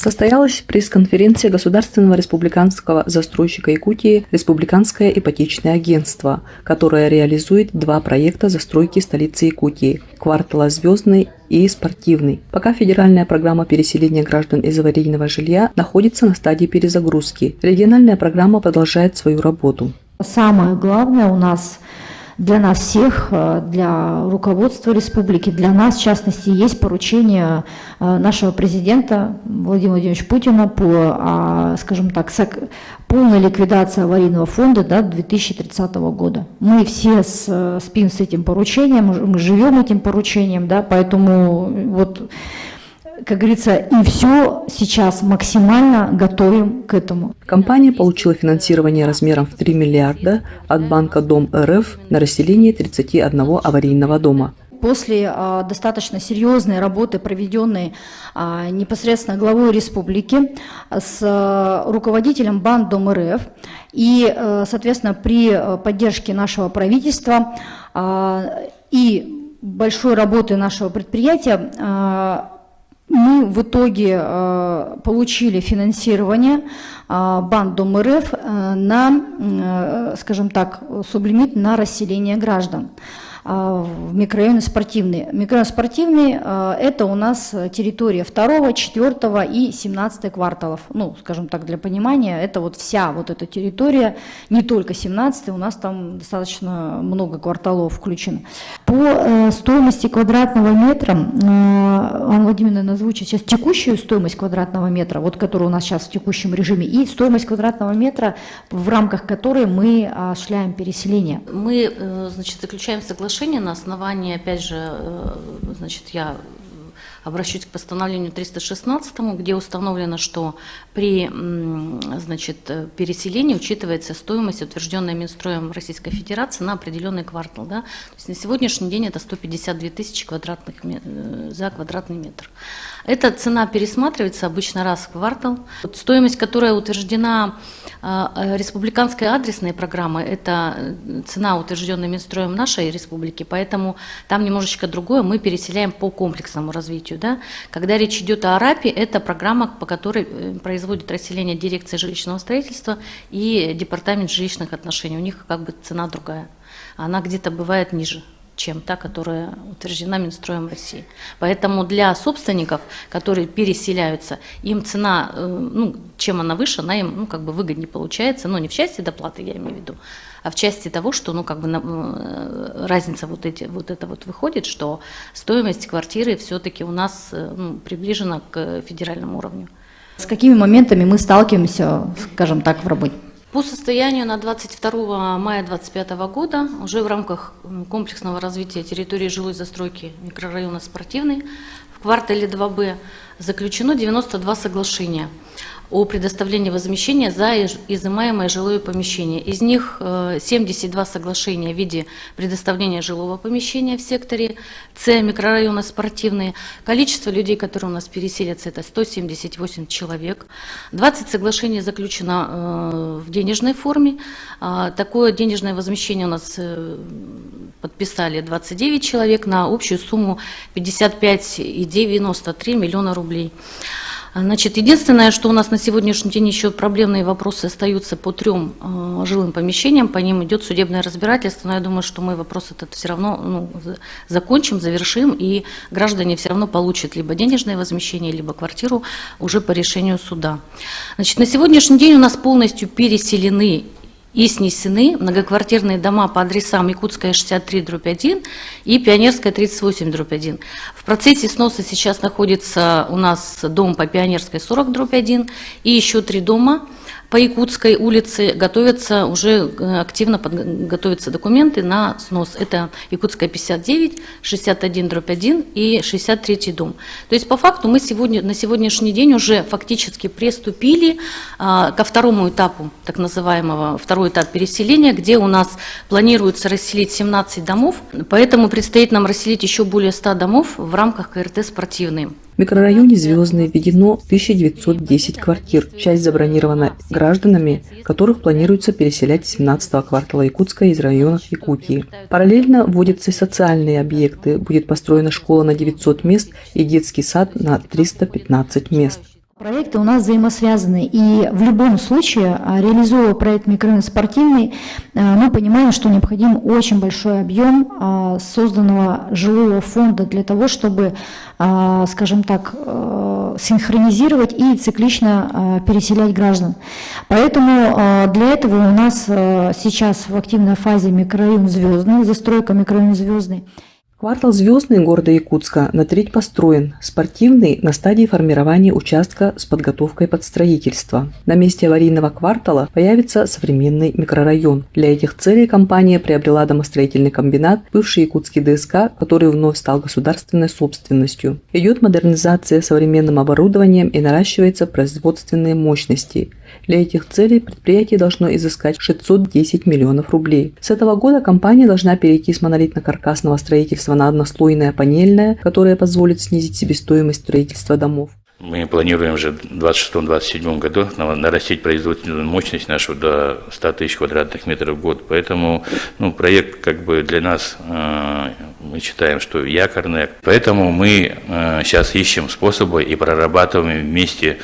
Состоялась пресс-конференция Государственного республиканского застройщика Якутии «Республиканское ипотечное агентство», которое реализует два проекта застройки столицы Якутии – квартала «Звездный» и «Спортивный». Пока федеральная программа переселения граждан из аварийного жилья находится на стадии перезагрузки, региональная программа продолжает свою работу. Самое главное у нас для нас всех, для руководства республики, для нас, в частности, есть поручение нашего президента Владимира Владимировича Путина по, скажем так, полной ликвидации аварийного фонда до 2030 года. Мы все спим с этим поручением, мы живем этим поручением, да, поэтому вот, как говорится, и все сейчас максимально готовим к этому. Компания получила финансирование размером в 3 миллиарда от банка Дом РФ на расселение 31 аварийного дома. После достаточно серьезной работы, проведенной непосредственно главой республики с руководителем банка Дом РФ и, соответственно, при поддержке нашего правительства и большой работы нашего предприятия, мы в итоге получили финансирование банка Дом РФ на, скажем так, сублимит на расселение граждан в микрорайоне Спортивный. Микрорайон Спортивный – это у нас территория 2, 4 и 17 кварталов. Ну, скажем так, для понимания, это вот вся вот эта территория, не только 17, у нас там достаточно много кварталов включено. По стоимости квадратного метра, Анна Владимировна озвучит сейчас текущую стоимость квадратного метра, вот которая у нас сейчас в текущем режиме, и стоимость квадратного метра, в рамках которой мы осуществляем переселение. Мы, значит, заключаем соглашение на основании, опять же, значит, я обращусь к постановлению 316, где установлено, что при, значит, переселении учитывается стоимость, утвержденная Минстроем Российской Федерации, на определенный квартал. Да? То есть на сегодняшний день это 152 тысячи за квадратный метр. Эта цена пересматривается обычно раз в квартал. Стоимость, которая утверждена республиканской адресной программой, это цена, утвержденная Минстроем нашей республики, поэтому там немножечко другое, мы переселяем по комплексному развитию. Да? Когда речь идет о АРАПе, это программа, по которой производит расселение дирекция жилищного строительства и департамент жилищных отношений. У них как бы цена другая, она где-то бывает ниже, чем та, которая утверждена Минстроем России. Поэтому для собственников, которые переселяются, им цена, ну, чем она выше, она им, ну, как бы выгоднее получается, но не в части доплаты, я имею в виду, а в части того, что, ну, как бы разница вот это выходит, что стоимость квартиры все-таки у нас, ну, приближена к федеральному уровню. С какими моментами мы сталкиваемся, скажем так, в работе? По состоянию на 22 мая 2025 года уже в рамках комплексного развития территории жилой застройки микрорайона Спортивный в квартале 2Б заключено 92 соглашения о предоставлении возмещения за изымаемое жилое помещение. Из них 72 соглашения в виде предоставления жилого помещения в секторе С микрорайона Спортивный. Количество людей, которые у нас переселятся, это 178 человек. 20 соглашений заключено в денежной форме. Такое денежное возмещение у нас подписали 29 человек на общую сумму 55,93 миллиона рублей. Значит, единственное, что у нас на сегодняшний день еще проблемные вопросы остаются по 3 жилым помещениям, по ним идет судебное разбирательство, но я думаю, что мы вопрос этот все равно, ну, закончим, завершим, и граждане все равно получат либо денежное возмещение, либо квартиру уже по решению суда. Значит, на сегодняшний день у нас полностью переселены и снесены многоквартирные дома по адресам Якутская 63/1 и Пионерская 38/1. В процессе сноса сейчас находится у нас дом по Пионерской 40/1 и еще 3 дома по Якутской улице готовятся, уже активно готовятся документы на снос. Это Якутская 59, 61/1 и 63-й дом. То есть по факту мы на сегодняшний день уже фактически приступили ко второму этапу, так называемого второй этап переселения, где у нас планируется расселить 17 домов, поэтому предстоит нам расселить еще более 100 домов в рамках КРТ «Спортивный». В микрорайоне Звездный введено 1910 квартир. Часть забронирована гражданами, которых планируется переселять с 17-го квартала Якутска из районов Якутии. Параллельно вводятся и социальные объекты. Будет построена школа на 900 мест и детский сад на 315 мест. Проекты у нас взаимосвязаны, и в любом случае, реализуя проект микрорайон спортивный, мы понимаем, что необходим очень большой объем созданного жилого фонда для того, чтобы, скажем так, синхронизировать и циклично переселять граждан. Поэтому для этого у нас сейчас в активной фазе микрорайон Звездный, застройка микрорайона Звездный. Квартал «Звездный» города Якутска на треть построен, спортивный на стадии формирования участка с подготовкой под строительство. На месте аварийного квартала появится современный микрорайон. Для этих целей компания приобрела домостроительный комбинат, бывший якутский ДСК, который вновь стал государственной собственностью. Идет модернизация современным оборудованием и наращиваются производственные мощности. Для этих целей предприятие должно изыскать 610 миллионов рублей. С этого года компания должна перейти с монолитно-каркасного строительства на однослойное панельное, которое позволит снизить себестоимость строительства домов. Мы планируем уже в 2026-2027 году нарастить производственную мощность нашу до 100 тысяч квадратных метров в год. Поэтому проект для нас, мы считаем, что якорный. Поэтому мы сейчас ищем способы и прорабатываем вместе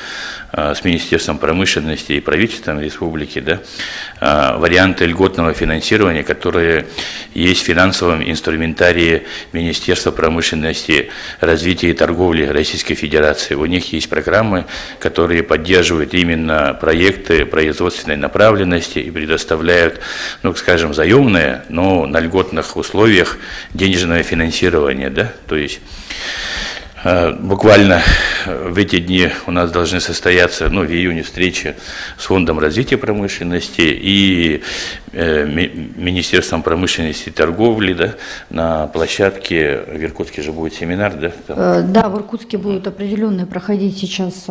с Министерством промышленности и правительством республики варианты льготного финансирования, которые есть в финансовом инструментарии Министерства промышленности, развития и торговли Российской Федерации. У них есть программы, которые поддерживают именно проекты производственной направленности и предоставляют, заемное, но на льготных условиях денежное финансирование. То есть буквально в эти дни у нас должны состояться, в июне встречи с Фондом развития промышленности и Министерством промышленности и торговли, на площадке, в Иркутске же будет семинар, Да, в Иркутске будет определенный проходить сейчас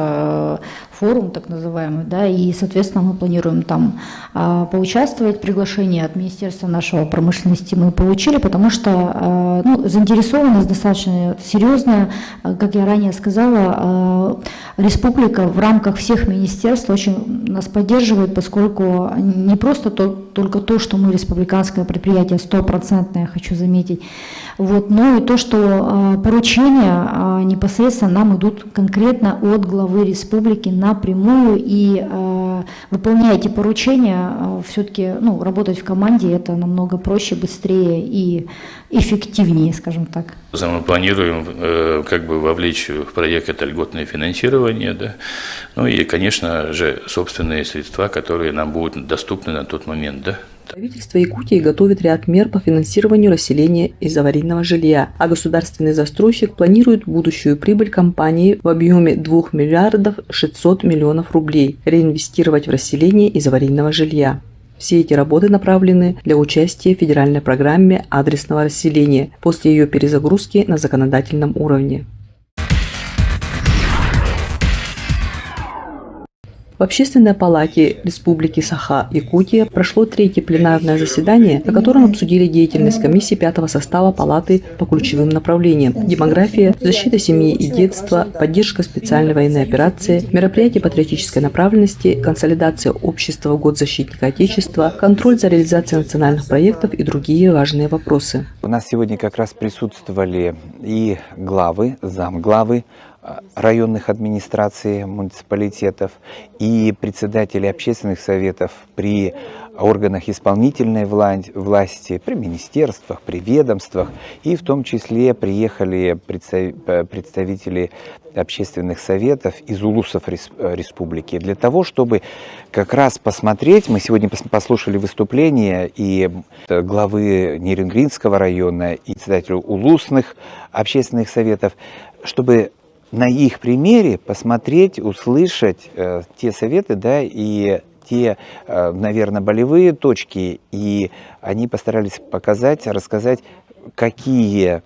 форум, так называемый, и, соответственно, мы планируем там поучаствовать. Приглашение от Министерства нашего промышленности мы получили, потому что заинтересованность достаточно серьезная. Как я ранее сказала, республика в рамках всех министерств очень нас поддерживает, поскольку не просто только то, что мы республиканское предприятие, 100%, я хочу заметить, но и то, что поручения непосредственно нам идут конкретно от главы республики напрямую, и выполняя эти поручения, все-таки работать в команде это намного проще, быстрее и эффективнее, скажем так. Мы планируем вовлечь в проект это льготное финансирование, и, конечно же, собственные средства, которые нам будут доступны на тот момент. Правительство Якутии готовит ряд мер по финансированию расселения из аварийного жилья, а государственный застройщик планирует будущую прибыль компании в объеме 2 миллиардов 600 миллионов рублей реинвестировать в расселение из аварийного жилья. Все эти работы направлены для участия в федеральной программе адресного расселения после ее перезагрузки на законодательном уровне. В Общественной палате Республики Саха-Якутия прошло третье пленарное заседание, на котором обсудили деятельность комиссии пятого состава палаты по ключевым направлениям: демография, защита семьи и детства, поддержка специальной военной операции, мероприятия патриотической направленности, консолидация общества в год защитника Отечества, контроль за реализацией национальных проектов и другие важные вопросы. У нас сегодня как раз присутствовали и главы, замглавы районных администраций, муниципалитетов и председатели общественных советов при органах исполнительной власти, при министерствах, при ведомствах, и в том числе приехали представители общественных советов из улусов республики для того, чтобы как раз посмотреть. Мы сегодня послушали выступления и главы Нерюнгринского района, и председателя улусных общественных советов, чтобы на их примере посмотреть, услышать те советы, и те, наверное, болевые точки, и они постарались показать, рассказать, какие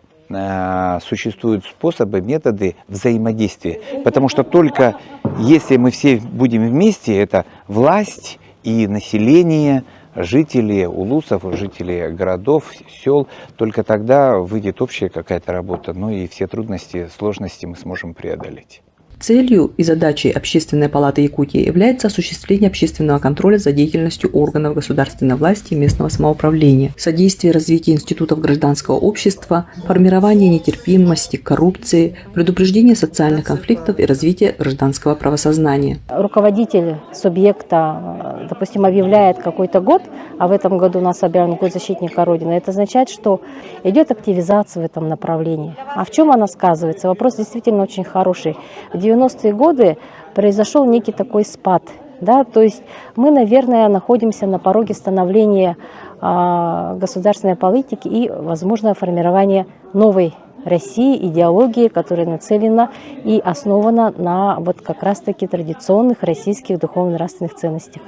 существуют способы, методы взаимодействия. Потому что только если мы все будем вместе, это власть и население, жители улусов, жители городов, сел, только тогда выйдет общая какая-то работа, и все трудности, сложности мы сможем преодолеть. Целью и задачей Общественной палаты Якутии является осуществление общественного контроля за деятельностью органов государственной власти и местного самоуправления, содействие развитию институтов гражданского общества, формирование нетерпимости к коррупции, предупреждение социальных конфликтов и развитие гражданского правосознания. Руководитель субъекта, допустим, объявляет какой-то год, а в этом году у нас объявлен год защитника Родины. Это означает, что идет активизация в этом направлении. А в чем она сказывается? Вопрос действительно очень хороший. В 90-е годы произошел некий такой спад. Да? То есть мы, наверное, находимся на пороге становления государственной политики и, возможно, формирования новой России, идеологии, которая нацелена и основана на вот как раз-таки традиционных российских духовно-нравственных ценностях.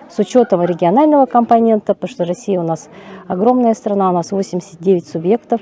С учетом регионального компонента, потому что Россия у нас огромная страна, у нас 89 субъектов,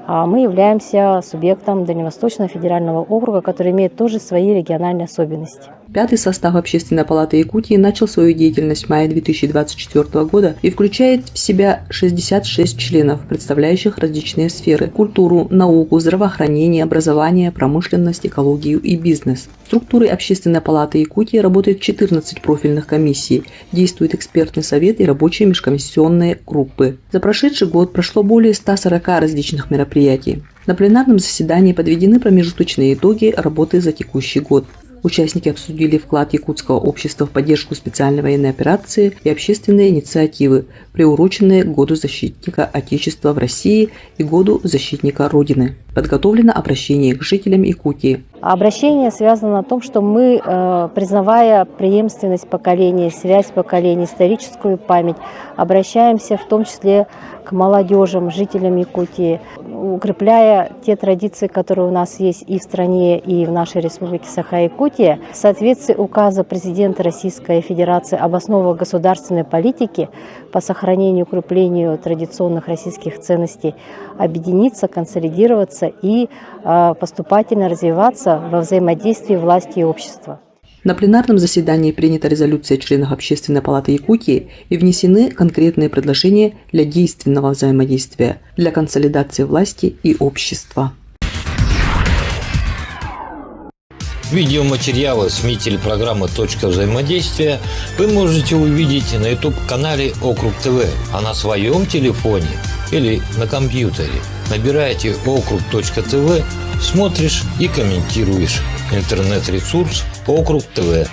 а мы являемся субъектом Дальневосточного федерального округа, который имеет тоже свои региональные особенности. Пятый состав Общественной палаты Якутии начал свою деятельность в мае 2024 года и включает в себя 66 членов, представляющих различные сферы – культуру, науку, здравоохранение, образование, промышленность, экологию и бизнес. В структуре Общественной палаты Якутии работает 14 профильных комиссий, действует экспертный совет и рабочие межкомиссионные группы. За прошедший год прошло более 140 различных мероприятий. На пленарном заседании подведены промежуточные итоги работы за текущий год. Участники обсудили вклад якутского общества в поддержку специальной военной операции и общественные инициативы, приуроченные к Году защитника Отечества в России и Году защитника Родины. Подготовлено обращение к жителям Якутии. Обращение связано на том, что мы, признавая преемственность поколений, связь поколений, историческую память, обращаемся в том числе к молодежам, жителям Якутии, укрепляя те традиции, которые у нас есть и в стране, и в нашей республике Саха-Якутия, в соответствии указа президента Российской Федерации об основах государственной политики по сохранению и укреплению традиционных российских ценностей, объединиться, консолидироваться и поступательно развиваться во взаимодействии власти и общества. На пленарном заседании принята резолюция членов Общественной палаты Якутии и внесены конкретные предложения для действенного взаимодействия, для консолидации власти и общества. Видеоматериалы СМИ телепрограммы «Точка взаимодействия» вы можете увидеть на YouTube-канале Округ ТВ, а на своем телефоне или на компьютере набираете Округ.ТВ, смотришь и комментируешь. Интернет-ресурс Округ ТВ.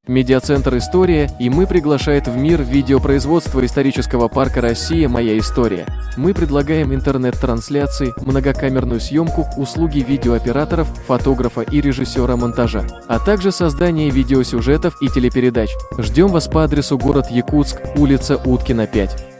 Медиацентр «История» и мы приглашает в мир видеопроизводства исторического парка «Россия. Моя история». Мы предлагаем интернет-трансляции, многокамерную съемку, услуги видеооператоров, фотографа и режиссера монтажа, а также создание видеосюжетов и телепередач. Ждем вас по адресу город Якутск, улица Уткина, 5.